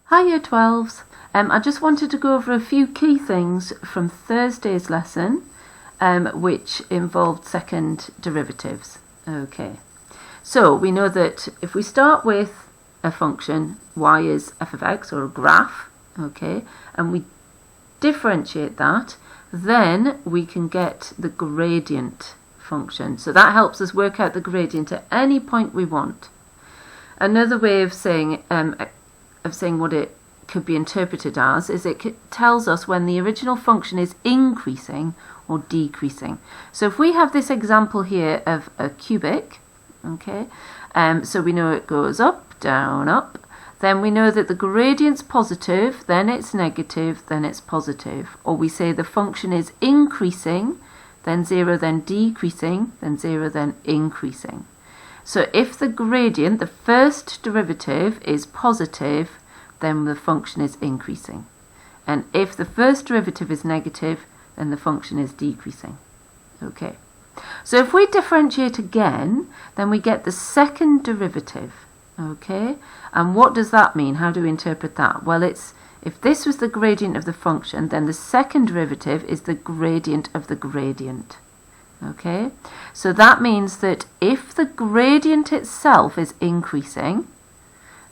Hi Year 12s. I just wanted to go over a few key things from Thursday's lesson, which involved second derivatives. Okay, so we know that if we start with a function, y is f of x, or a graph, okay, and we differentiate that, then we can get the gradient function. So that helps us work out the gradient at any point we want. Another way of saying what it could be interpreted as is it tells us when the original function is increasing or decreasing. So if we have this example here of a cubic, okay, so we know it goes up, down, up, then we know that the gradient's positive, then it's negative, then it's positive. Or we say the function is increasing, then 0, then decreasing, then 0, then increasing. So if the gradient, the first derivative, is positive, then the function is increasing. And if the first derivative is negative, then the function is decreasing. Okay. So if we differentiate again, then we get the second derivative. Okay. And what does that mean? How do we interpret that? Well, if this was the gradient of the function, then the second derivative is the gradient of the gradient. Okay, so that means that if the gradient itself is increasing,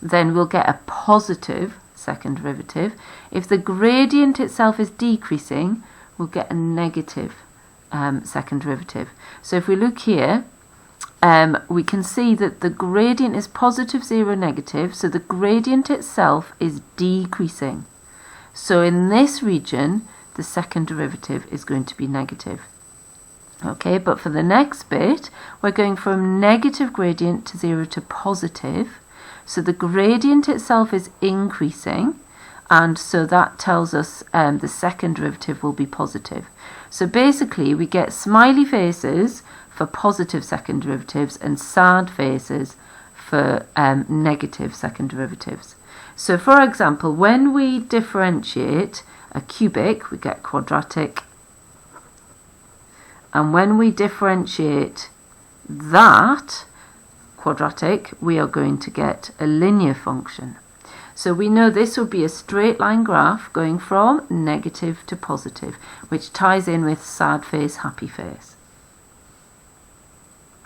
then we'll get a positive second derivative. If the gradient itself is decreasing, we'll get a negative second derivative. So if we look here, we can see that the gradient is positive, 0, negative, so the gradient itself is decreasing. So in this region, the second derivative is going to be negative. Okay, but for the next bit, we're going from negative gradient to 0 to positive. So the gradient itself is increasing, and so that tells us the second derivative will be positive. So basically, we get smiley faces for positive second derivatives and sad faces for negative second derivatives. So for example, when we differentiate a cubic, we get quadratic. And when we differentiate that quadratic, we are going to get a linear function. So we know this will be a straight line graph going from negative to positive, which ties in with sad face, happy face.